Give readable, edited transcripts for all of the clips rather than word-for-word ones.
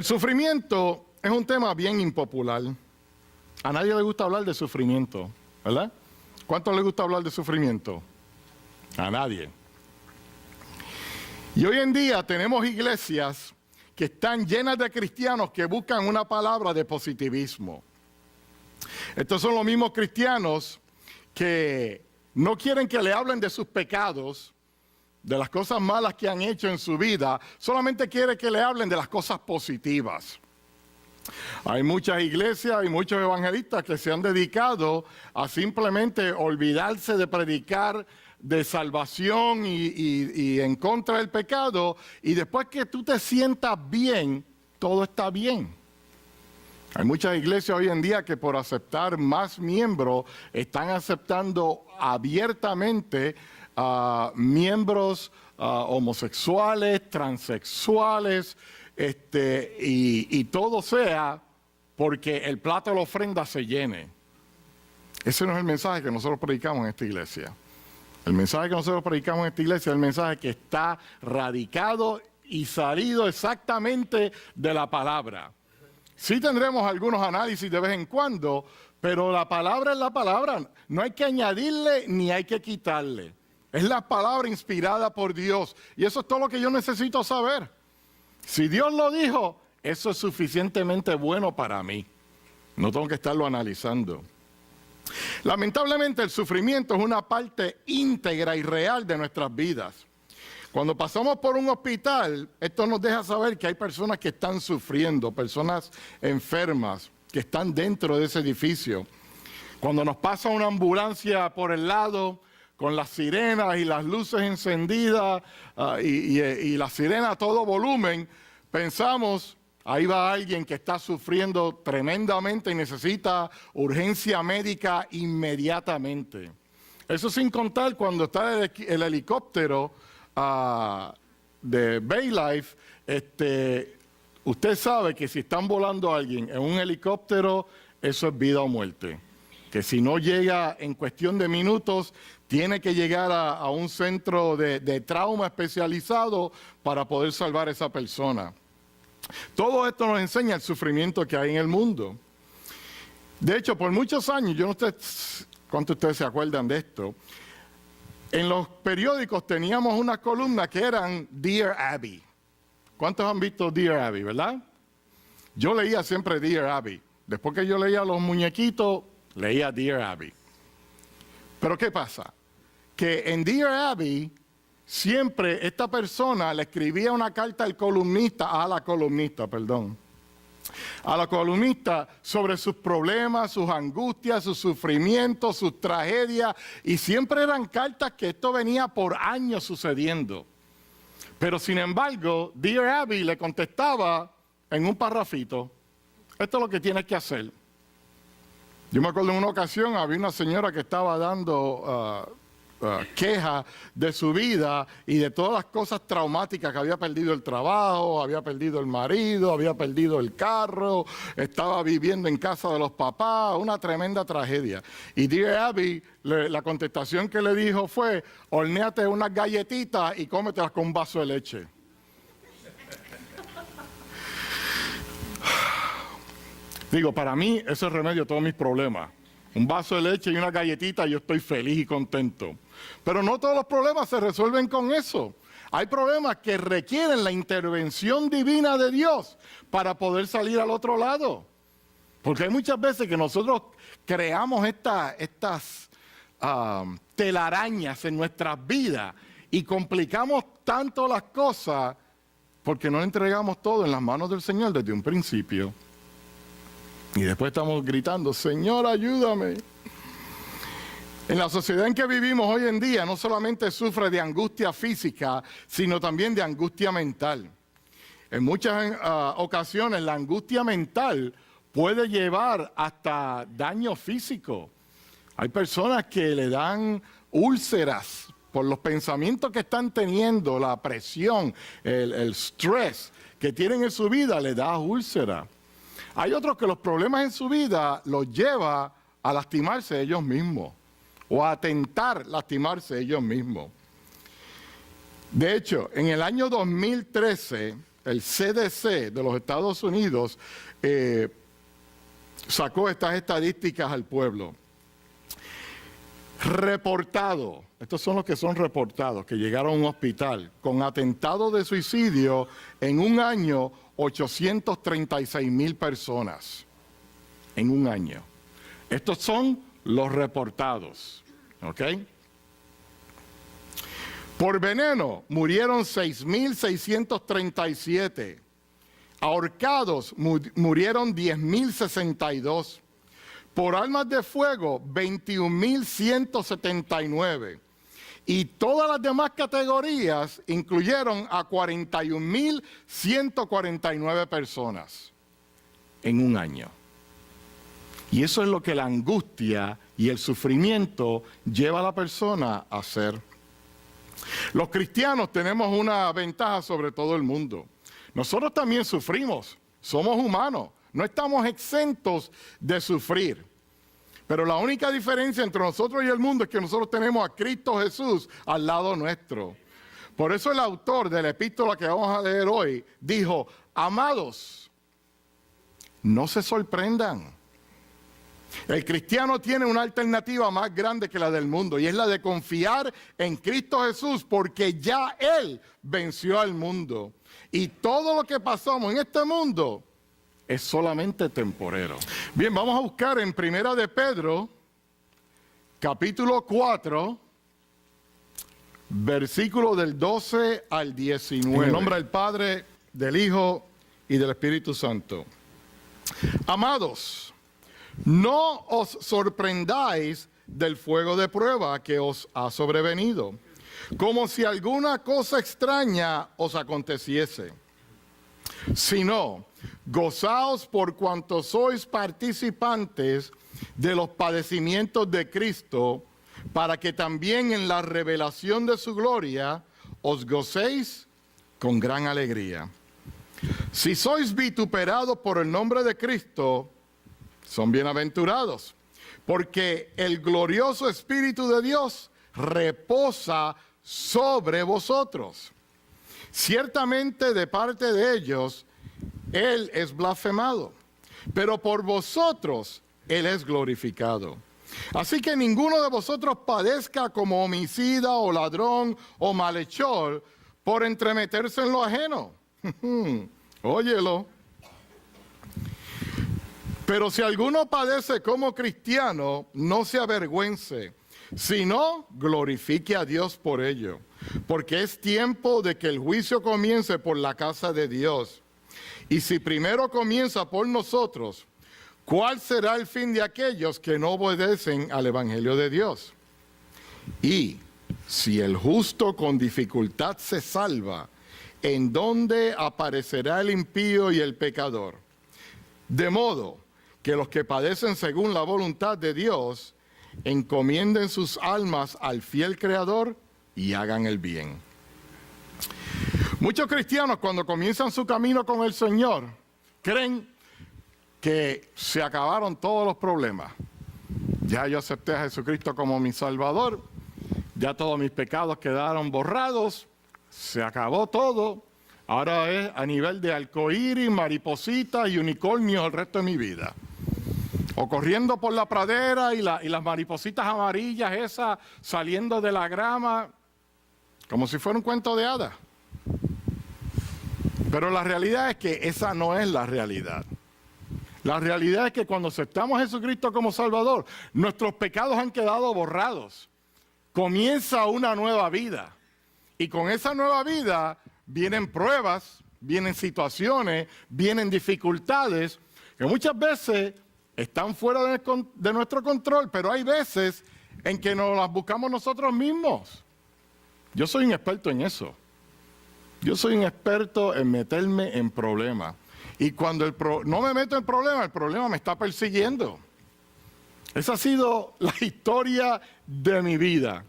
El sufrimiento es un tema bien impopular. A nadie le gusta hablar de sufrimiento, ¿verdad? ¿Cuánto le gusta hablar de sufrimiento? A nadie. Y hoy en día tenemos iglesias que están llenas de cristianos que buscan una palabra de positivismo. Estos son los mismos cristianos que no quieren que le hablen de sus pecados, de las cosas malas que han hecho en su vida, solamente quieren que le hablen de las cosas positivas. Hay muchas iglesias y muchos evangelistas que se han dedicado a simplemente olvidarse de predicar de salvación y en contra del pecado, y después que tú te sientas bien, todo está bien. Hay muchas iglesias hoy en día que por aceptar más miembros están aceptando abiertamente a miembros homosexuales, transexuales, y todo sea porque el plato de la ofrenda se llene. Ese no es el mensaje que nosotros predicamos en esta iglesia. El mensaje que nosotros predicamos en esta iglesia es el mensaje que está radicado y salido exactamente de la palabra. Sí tendremos algunos análisis de vez en cuando, pero la palabra es la palabra. No hay que añadirle ni hay que quitarle. Es la palabra inspirada por Dios. Y eso es todo lo que yo necesito saber. Si Dios lo dijo, eso es suficientemente bueno para mí. No tengo que estarlo analizando. Lamentablemente el sufrimiento es una parte íntegra y real de nuestras vidas. Cuando pasamos por un hospital, esto nos deja saber que hay personas que están sufriendo, personas enfermas que están dentro de ese edificio. Cuando nos pasa una ambulancia por el lado, con las sirenas y las luces encendidas y la sirena a todo volumen, pensamos, ahí va alguien que está sufriendo tremendamente y necesita urgencia médica inmediatamente. Eso sin contar cuando está el helicóptero de Baylife, usted sabe que si están volando a alguien en un helicóptero, eso es vida o muerte. Que si no llega en cuestión de minutos, tiene que llegar a un centro de trauma especializado para poder salvar a esa persona. Todo esto nos enseña el sufrimiento que hay en el mundo. De hecho, por muchos años, yo no sé cuántos de ustedes se acuerdan de esto, en los periódicos teníamos una columna que eran Dear Abby. ¿Cuántos han visto Dear Abby, verdad? Yo leía siempre Dear Abby. Después que yo leía los muñequitos, leía Dear Abby. Pero ¿qué pasa? Que en Dear Abby, siempre esta persona le escribía una carta al columnista, a la columnista sobre sus problemas, sus angustias, sus sufrimientos, sus tragedias, y siempre eran cartas que esto venía por años sucediendo. Pero sin embargo, Dear Abby le contestaba en un parrafito, esto es lo que tienes que hacer. Yo me acuerdo en una ocasión, había una señora que estaba dando queja de su vida y de todas las cosas traumáticas, que había perdido el trabajo, había perdido el marido, había perdido el carro, estaba viviendo en casa de los papás, una tremenda tragedia. Y Dear Abby, la contestación que le dijo fue, hornéate unas galletitas y cómetelas con un vaso de leche. Digo, para mí eso es el remedio a todos mis problemas. Un vaso de leche y una galletita, yo estoy feliz y contento. Pero no todos los problemas se resuelven con eso. Hay problemas que requieren la intervención divina de Dios para poder salir al otro lado. Porque hay muchas veces que nosotros creamos estas telarañas en nuestras vidas y complicamos tanto las cosas porque no entregamos todo en las manos del Señor desde un principio. Y después estamos gritando, Señor, ayúdame. En la sociedad en que vivimos hoy en día no solamente sufre de angustia física, sino también de angustia mental. En muchas ocasiones la angustia mental puede llevar hasta daño físico. Hay personas que le dan úlceras por los pensamientos que están teniendo, la presión, el estrés que tienen en su vida, le da úlcera. Hay otros que los problemas en su vida los lleva a lastimarse ellos mismos o a tentar lastimarse ellos mismos. De hecho, en el año 2013 el CDC de los Estados Unidos, sacó estas estadísticas al pueblo. Reportado, estos son los que son reportados, que llegaron a un hospital con atentado de suicidio en un año, 836,000 personas. En un año. Estos son los reportados, ¿ok? Por veneno murieron 6,637. Ahorcados murieron 10,062. Por armas de fuego, 21,179. Y todas las demás categorías incluyeron a 41,149 personas en un año. Y eso es lo que la angustia y el sufrimiento lleva a la persona a hacer. Los cristianos tenemos una ventaja sobre todo el mundo. Nosotros también sufrimos, somos humanos, no estamos exentos de sufrir. Pero la única diferencia entre nosotros y el mundo es que nosotros tenemos a Cristo Jesús al lado nuestro. Por eso el autor de la epístola que vamos a leer hoy dijo: amados, no se sorprendan. El cristiano tiene una alternativa más grande que la del mundo, y es la de confiar en Cristo Jesús, porque ya Él venció al mundo. Y todo lo que pasamos en este mundo es solamente temporero. Bien, vamos a buscar en Primera de Pedro, capítulo 4, versículo del 12 al 19. En el nombre del Padre, del Hijo y del Espíritu Santo. Amados, no os sorprendáis del fuego de prueba que os ha sobrevenido, como si alguna cosa extraña os aconteciese, sino gozaos por cuanto sois participantes de los padecimientos de Cristo, para que también en la revelación de su gloria os gocéis con gran alegría. Si sois vituperados por el nombre de Cristo, son bienaventurados, porque el glorioso Espíritu de Dios reposa sobre vosotros. Ciertamente de parte de ellos, Él es blasfemado, pero por vosotros Él es glorificado. Así que ninguno de vosotros padezca como homicida o ladrón o malhechor por entremeterse en lo ajeno. Óyelo. Pero si alguno padece como cristiano, no se avergüence, sino glorifique a Dios por ello. Porque es tiempo de que el juicio comience por la casa de Dios. Y si primero comienza por nosotros, ¿cuál será el fin de aquellos que no obedecen al Evangelio de Dios? Y si el justo con dificultad se salva, ¿en dónde aparecerá el impío y el pecador? De modo que los que padecen según la voluntad de Dios encomienden sus almas al fiel Creador y hagan el bien. Muchos cristianos, cuando comienzan su camino con el Señor, creen que se acabaron todos los problemas. Ya yo acepté a Jesucristo como mi Salvador, ya todos mis pecados quedaron borrados, se acabó todo. Ahora es a nivel de arcoíris, maripositas y unicornios el resto de mi vida. O corriendo por la pradera y las maripositas amarillas esas saliendo de la grama, como si fuera un cuento de hadas. Pero la realidad es que esa no es la realidad. La realidad es que cuando aceptamos a Jesucristo como Salvador, nuestros pecados han quedado borrados. Comienza una nueva vida. Y con esa nueva vida vienen pruebas, vienen situaciones, vienen dificultades que muchas veces están fuera de nuestro control, pero hay veces en que nos las buscamos nosotros mismos. Yo soy un experto en eso. Yo soy un experto en meterme en problemas. Y cuando no me meto en problemas, el problema me está persiguiendo. Esa ha sido la historia de mi vida.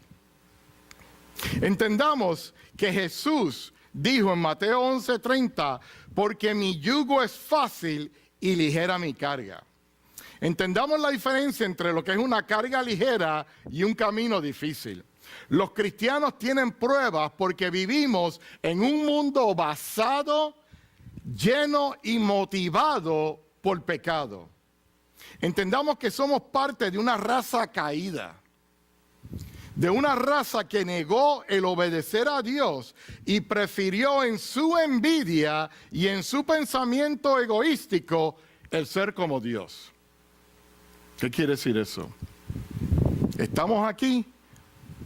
Entendamos que Jesús dijo en Mateo 11:30, porque mi yugo es fácil y ligera mi carga. Entendamos la diferencia entre lo que es una carga ligera y un camino difícil. Los cristianos tienen pruebas porque vivimos en un mundo basado lleno y motivado por pecado. Entendamos que somos parte de una raza caída, de una raza que negó el obedecer a Dios y prefirió en su envidia y en su pensamiento egoístico el ser como Dios. ¿Qué quiere decir eso? Estamos aquí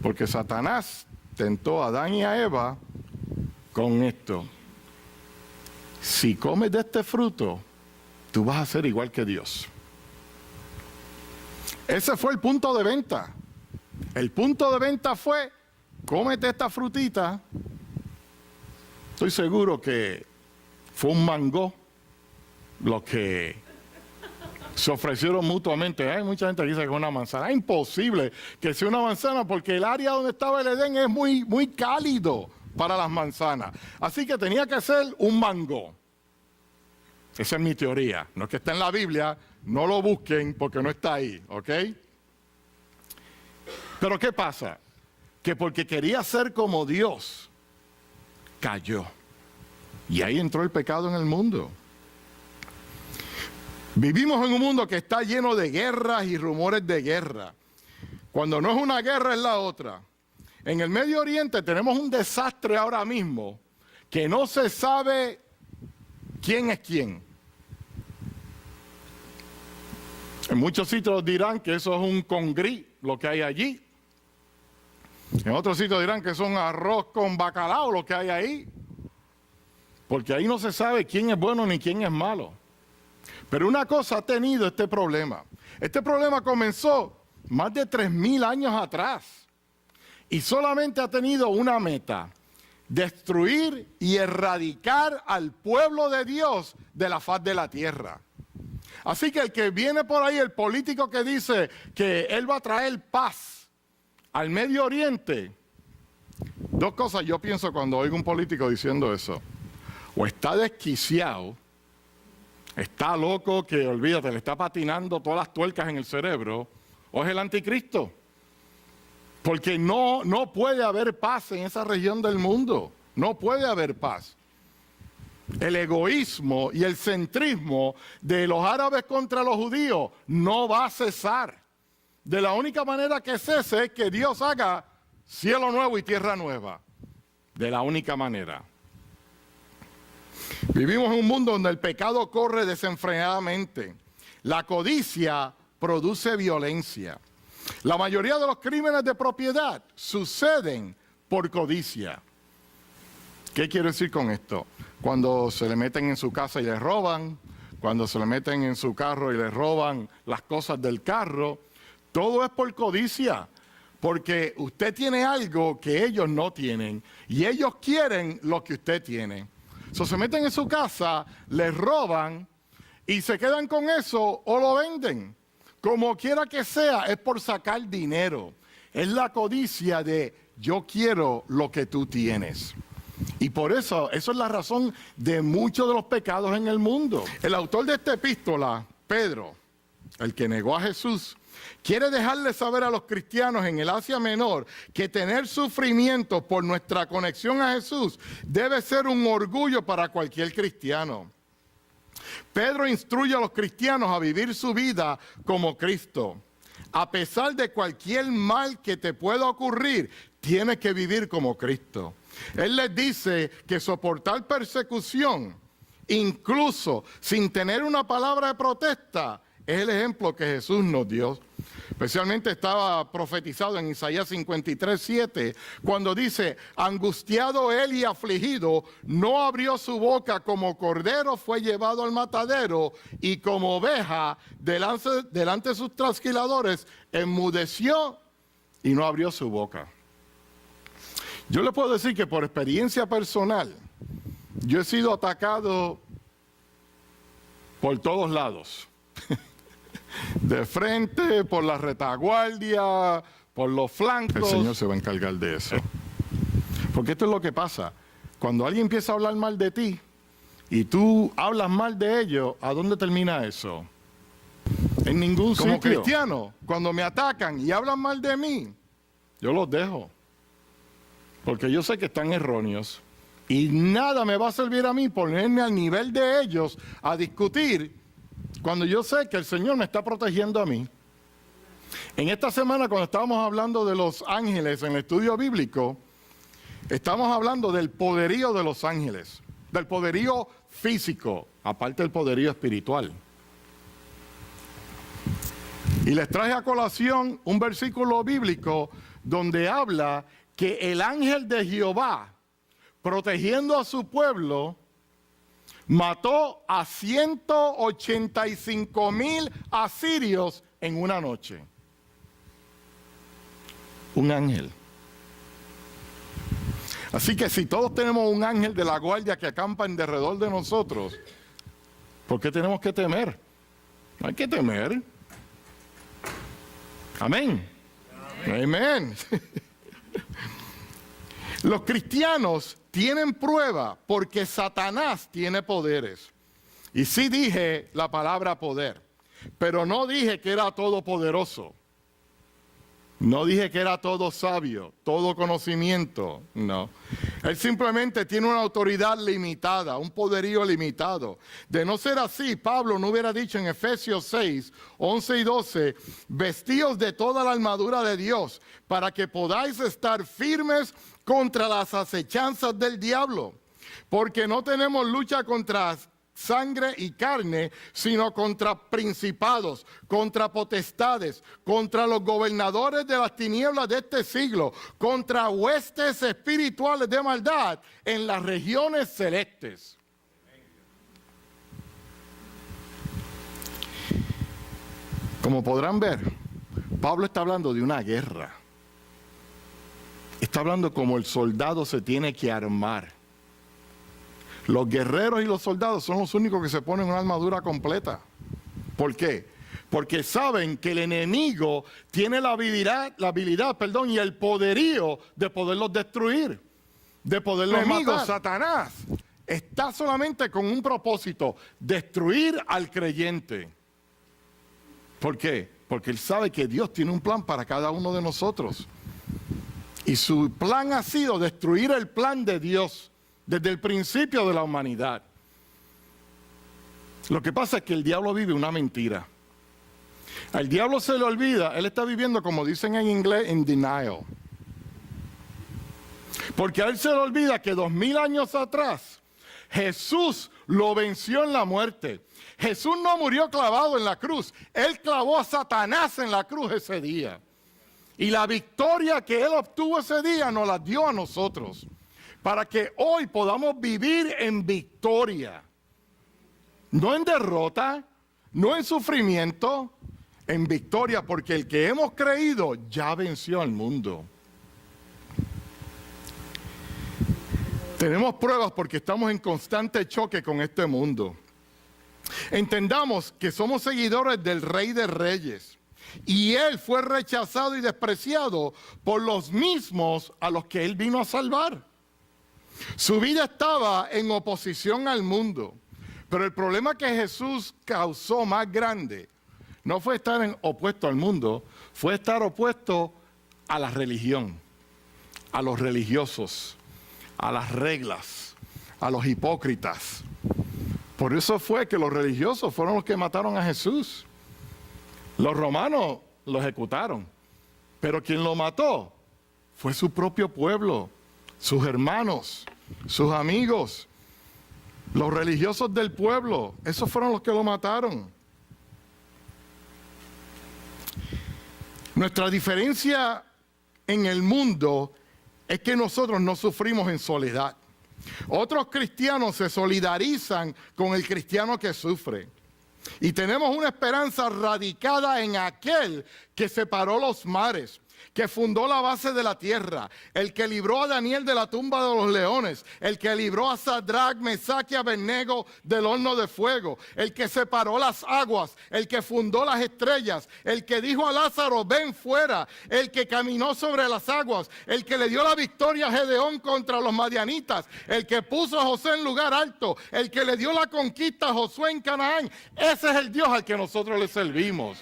porque Satanás tentó a Adán y a Eva con esto. Si comes de este fruto, tú vas a ser igual que Dios. Ese fue el punto de venta. El punto de venta fue, cómete esta frutita. Estoy seguro que fue un mango lo que se ofrecieron mutuamente. Hay mucha gente que dice que es una manzana. Es imposible que sea una manzana porque el área donde estaba el Edén es muy cálido para las manzanas. Así que tenía que ser un mango. Esa es mi teoría. No es que está en la Biblia, no lo busquen porque no está ahí, ¿ok? Pero ¿qué pasa? Que porque quería ser como Dios, cayó. Y ahí entró el pecado en el mundo. Vivimos en un mundo que está lleno de guerras y rumores de guerra. Cuando no es una guerra es la otra. En el Medio Oriente tenemos un desastre ahora mismo que no se sabe quién es quién. En muchos sitios dirán que eso es un congrí, lo que hay allí. En otros sitios dirán que es un arroz con bacalao, lo que hay ahí. Porque ahí no se sabe quién es bueno ni quién es malo. Pero una cosa ha tenido este problema. Este problema comenzó más de 3,000 años atrás. Y solamente ha tenido una meta: destruir y erradicar al pueblo de Dios de la faz de la tierra. Así que el que viene por ahí, el político que dice que él va a traer paz al Medio Oriente, dos cosas yo pienso cuando oigo un político diciendo eso: o está desquiciado, está loco que, olvídate, le está patinando todas las tuercas en el cerebro, o es el anticristo. Porque no puede haber paz en esa región del mundo, no puede haber paz. El egoísmo y el centrismo de los árabes contra los judíos no va a cesar. De la única manera que cese es que Dios haga cielo nuevo y tierra nueva. De la única manera. Vivimos en un mundo donde el pecado corre desenfrenadamente. La codicia produce violencia. La mayoría de los crímenes de propiedad suceden por codicia. ¿Qué quiero decir con esto? Cuando se le meten en su casa y le roban, cuando se le meten en su carro y le roban las cosas del carro, todo es por codicia, porque usted tiene algo que ellos no tienen y ellos quieren lo que usted tiene. Se meten en su casa, les roban y se quedan con eso o lo venden. Como quiera que sea, es por sacar dinero. Es la codicia de yo quiero lo que tú tienes. Y por eso es la razón de muchos de los pecados en el mundo. El autor de esta epístola, Pedro, el que negó a Jesús, quiere dejarle saber a los cristianos en el Asia Menor que tener sufrimiento por nuestra conexión a Jesús debe ser un orgullo para cualquier cristiano. Pedro instruye a los cristianos a vivir su vida como Cristo. A pesar de cualquier mal que te pueda ocurrir, tienes que vivir como Cristo. Él les dice que soportar persecución, incluso sin tener una palabra de protesta, es el ejemplo que Jesús nos dio. Especialmente estaba profetizado en Isaías 53:7, cuando dice: angustiado él y afligido, no abrió su boca, como cordero fue llevado al matadero, y como oveja delante de sus trasquiladores, enmudeció y no abrió su boca. Yo le puedo decir que por experiencia personal, yo he sido atacado por todos lados. De frente, por la retaguardia, por los flancos. El Señor se va a encargar de eso. Porque esto es lo que pasa. Cuando alguien empieza a hablar mal de ti y tú hablas mal de ellos, ¿a dónde termina eso? En ningún sitio. Como cristiano, cuando me atacan y hablan mal de mí, yo los dejo. Porque yo sé que están erróneos. Y nada me va a servir a mí ponerme al nivel de ellos a discutir cuando yo sé que el Señor me está protegiendo a mí. En esta semana, cuando estábamos hablando de los ángeles en el estudio bíblico, estamos hablando del poderío de los ángeles, del poderío físico, aparte del poderío espiritual. Y les traje a colación un versículo bíblico donde habla que el ángel de Jehová, protegiendo a su pueblo, mató a 185,000 asirios en una noche. Un ángel. Así que si todos tenemos un ángel de la guardia que acampa en derredor de nosotros, ¿por qué tenemos que temer? No hay que temer. Amén. Amén. Los cristianos tienen prueba porque Satanás tiene poderes. Y sí dije la palabra poder, pero no dije que era todopoderoso. No dije que era todo sabio, todo conocimiento, no. Él simplemente tiene una autoridad limitada, un poderío limitado. De no ser así, Pablo no hubiera dicho en Efesios 6, 11 y 12, vestíos de toda la armadura de Dios para que podáis estar firmes contra las acechanzas del diablo. Porque no tenemos lucha contra sangre y carne, sino contra principados, contra potestades, contra los gobernadores de las tinieblas de este siglo, contra huestes espirituales de maldad en las regiones celestes. Como podrán ver, Pablo está hablando de una guerra. Está hablando como el soldado se tiene que armar. Los guerreros y los soldados son los únicos que se ponen una armadura completa. ¿Por qué? Porque saben que el enemigo tiene la habilidad, y el poderío de poderlos destruir, de poderlos matar. Satanás está solamente con un propósito: destruir al creyente. ¿Por qué? Porque él sabe que Dios tiene un plan para cada uno de nosotros. Y su plan ha sido destruir el plan de Dios desde el principio de la humanidad. Lo que pasa es que el diablo vive una mentira. Al diablo se le olvida, él está viviendo, como dicen en inglés, in denial. Porque a él se le olvida que 2000 años atrás, Jesús lo venció en la muerte. Jesús no murió clavado en la cruz, él clavó a Satanás en la cruz ese día. Y la victoria que él obtuvo ese día nos la dio a nosotros, para que hoy podamos vivir en victoria. No en derrota, no en sufrimiento, en victoria, porque el que hemos creído ya venció al mundo. Tenemos pruebas porque estamos en constante choque con este mundo. Entendamos que somos seguidores del Rey de Reyes. Y Él fue rechazado y despreciado por los mismos a los que Él vino a salvar. Su vida estaba en oposición al mundo. Pero el problema que Jesús causó más grande no fue estar opuesto al mundo, fue estar opuesto a la religión, a los religiosos, a las reglas, a los hipócritas. Por eso fue que los religiosos fueron los que mataron a Jesús. Los romanos lo ejecutaron, pero quien lo mató fue su propio pueblo, sus hermanos, sus amigos, los religiosos del pueblo. Esos fueron los que lo mataron. Nuestra diferencia en el mundo es que nosotros no sufrimos en soledad. Otros cristianos se solidarizan con el cristiano que sufre. Y tenemos una esperanza radicada en aquel que separó los mares, que fundó la base de la tierra, el que libró a Daniel de la tumba de los leones, el que libró a Sadrach, Mesach y Abednego del horno de fuego, el que separó las aguas, el que fundó las estrellas, el que dijo a Lázaro, ven fuera, el que caminó sobre las aguas, el que le dio la victoria a Gedeón contra los madianitas, el que puso a José en lugar alto, el que le dio la conquista a Josué en Canaán. Ese es el Dios al que nosotros le servimos.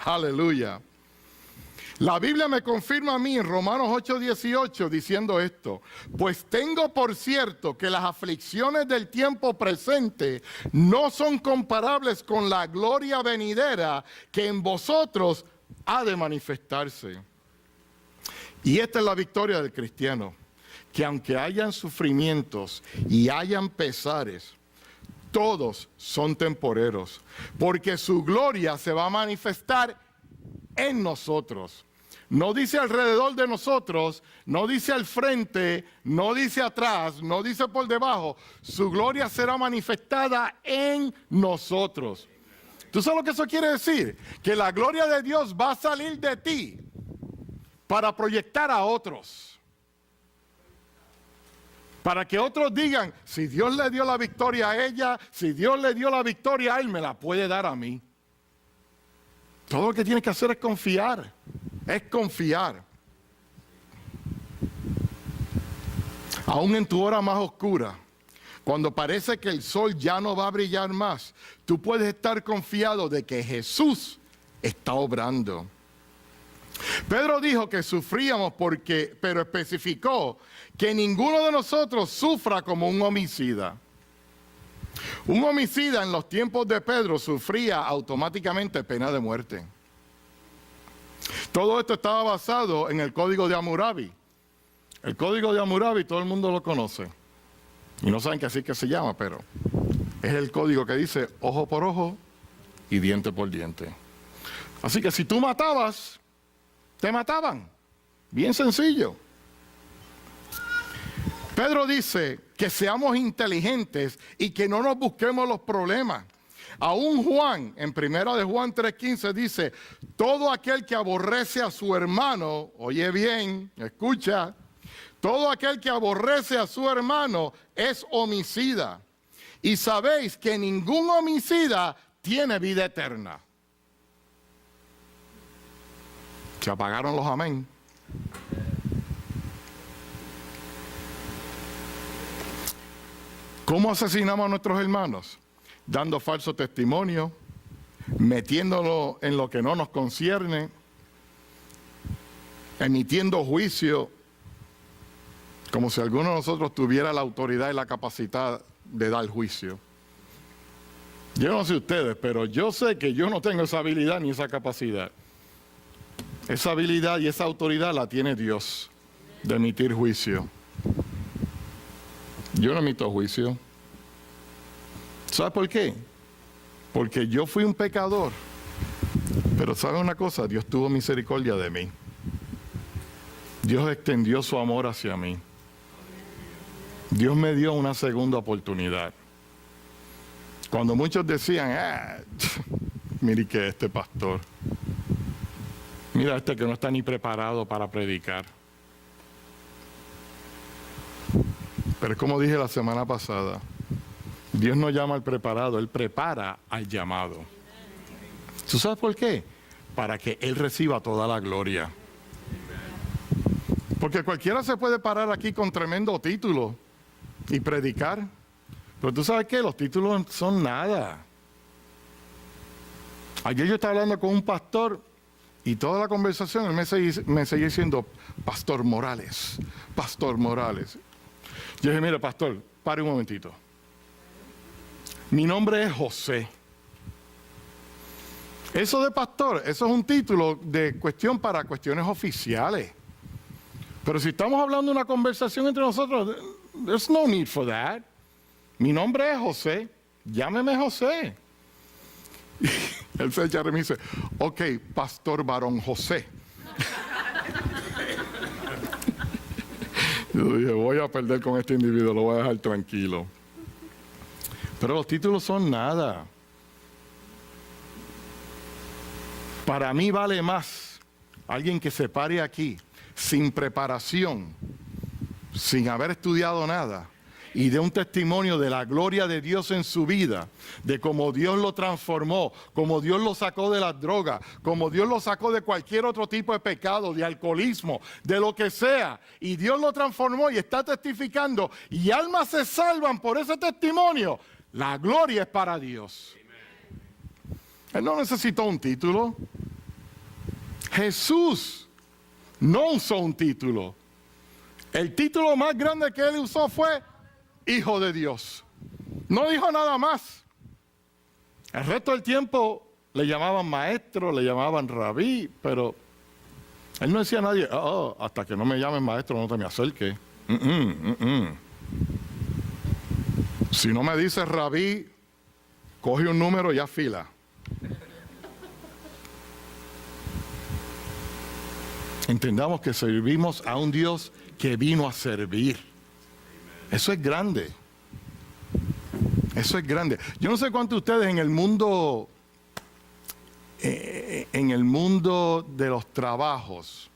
Aleluya. La Biblia me confirma a mí en Romanos 8:18 diciendo esto: pues tengo por cierto que las aflicciones del tiempo presente no son comparables con la gloria venidera que en vosotros ha de manifestarse. Y esta es la victoria del cristiano, que aunque hayan sufrimientos y hayan pesares, todos son temporeros, porque su gloria se va a manifestar en nosotros. No dice alrededor de nosotros, no dice al frente, no dice atrás, no dice por debajo. Su gloria será manifestada en nosotros. ¿Tú sabes lo que eso quiere decir? Que la gloria de Dios va a salir de ti para proyectar a otros. Para que otros digan, si Dios le dio la victoria a ella, si Dios le dio la victoria a él, me la puede dar a mí. Todo lo que tienes que hacer es confiar. Es confiar. Aún en tu hora más oscura, cuando parece que el sol ya no va a brillar más, tú puedes estar confiado de que Jesús está obrando. Pedro dijo que sufríamos pero especificó que ninguno de nosotros sufra como un homicida. Un homicida en los tiempos de Pedro sufría automáticamente pena de muerte. Todo esto estaba basado en el Código de Hammurabi. El Código de Hammurabi todo el mundo lo conoce. Y no saben que así que se llama, pero es el código que dice ojo por ojo y diente por diente. Así que si tú matabas, te mataban. Bien sencillo. Pedro dice que seamos inteligentes y que no nos busquemos los problemas. Aún Juan, en 1 de Juan 3:15 dice, todo aquel que aborrece a su hermano, oye bien, escucha, todo aquel que aborrece a su hermano es homicida. Y sabéis que ningún homicida tiene vida eterna. Se apagaron los amén. ¿Cómo asesinamos a nuestros hermanos? Dando falso testimonio, metiéndolo en lo que no nos concierne, emitiendo juicio, como si alguno de nosotros tuviera la autoridad y la capacidad de dar juicio. Yo no sé ustedes, pero yo sé que yo no tengo esa habilidad ni esa capacidad. Esa habilidad y esa autoridad la tiene Dios de emitir juicio. Yo no emito juicio. ¿Sabes por qué? Porque yo fui un pecador. Pero ¿sabe una cosa? Dios tuvo misericordia de mí. Dios extendió su amor hacia mí. Dios me dio una segunda oportunidad. Cuando muchos decían, mire que este pastor, mira este que no está ni preparado para predicar. Pero es como dije la semana pasada, Dios no llama al preparado, Él prepara al llamado. ¿Tú sabes por qué? Para que Él reciba toda la gloria. Porque cualquiera se puede parar aquí con tremendo título y predicar. Pero tú sabes qué, los títulos son nada. Ayer yo estaba hablando con un pastor y toda la conversación él me seguía diciendo, Pastor Morales, Pastor Morales. Yo dije, mira, pastor, pare un momentito. Mi nombre es José. Eso de pastor, eso es un título de cuestión para cuestiones oficiales. Pero si estamos hablando de una conversación entre nosotros, there's no need for that. Mi nombre es José, llámeme José. Y él se echa y me dice, ok, Pastor Varón José. Yo dije, voy a perder con este individuo, lo voy a dejar tranquilo. Pero los títulos son nada. Para mí vale más alguien que se pare aquí sin preparación, sin haber estudiado nada, y dé un testimonio de la gloria de Dios en su vida, de cómo Dios lo transformó, cómo Dios lo sacó de las drogas, cómo Dios lo sacó de cualquier otro tipo de pecado, de alcoholismo, de lo que sea, y Dios lo transformó y está testificando, y almas se salvan por ese testimonio. La gloria es para Dios. Él no necesitó un título. Jesús no usó un título. El título más grande que él usó fue Hijo de Dios. No dijo nada más. El resto del tiempo le llamaban maestro, le llamaban rabí, pero él no decía a nadie, hasta que no me llamen maestro no te me acerques. Si no me dices rabí, coge un número y afila. Entendamos que servimos a un Dios que vino a servir. Eso es grande. Eso es grande. Yo no sé cuántos de ustedes en el mundo de los trabajos,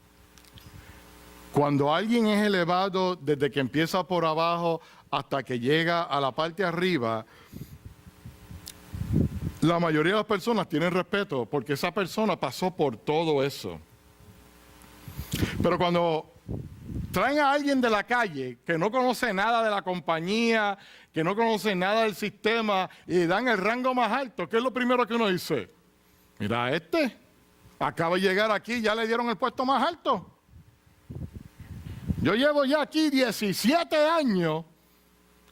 cuando alguien es elevado desde que empieza por abajo hasta que llega a la parte de arriba, la mayoría de las personas tienen respeto porque esa persona pasó por todo eso. Pero cuando traen a alguien de la calle que no conoce nada de la compañía, que no conoce nada del sistema y le dan el rango más alto, ¿qué es lo primero que uno dice? Mira, acaba de llegar aquí y ya le dieron el puesto más alto. Yo llevo ya aquí 17 años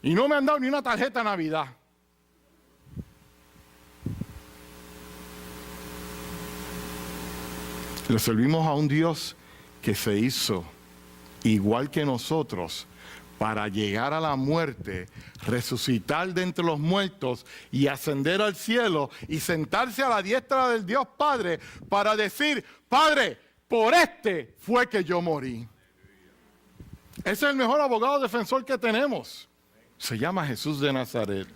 y no me han dado ni una tarjeta de Navidad. Le servimos a un Dios que se hizo igual que nosotros para llegar a la muerte, resucitar de entre los muertos y ascender al cielo y sentarse a la diestra del Dios Padre para decir, Padre, por este fue que yo morí. Ese es el mejor abogado defensor que tenemos. Se llama Jesús de Nazaret.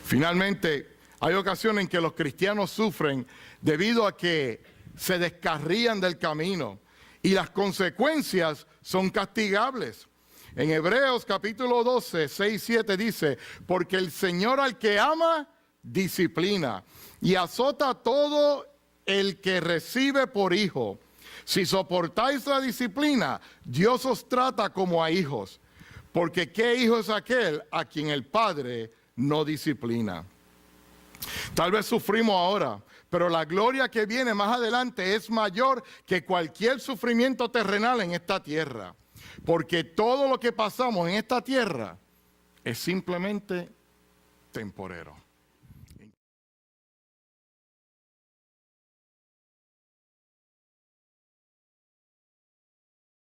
Finalmente, hay ocasiones en que los cristianos sufren debido a que se descarrían del camino y las consecuencias son castigables. En Hebreos capítulo 12, 6, 7 dice, porque el Señor al que ama, disciplina y azota a todo el que recibe por hijo. Si soportáis la disciplina, Dios os trata como a hijos, porque ¿qué hijo es aquel a quien el Padre no disciplina? Tal vez sufrimos ahora, pero la gloria que viene más adelante es mayor que cualquier sufrimiento terrenal en esta tierra. Porque todo lo que pasamos en esta tierra es simplemente temporero.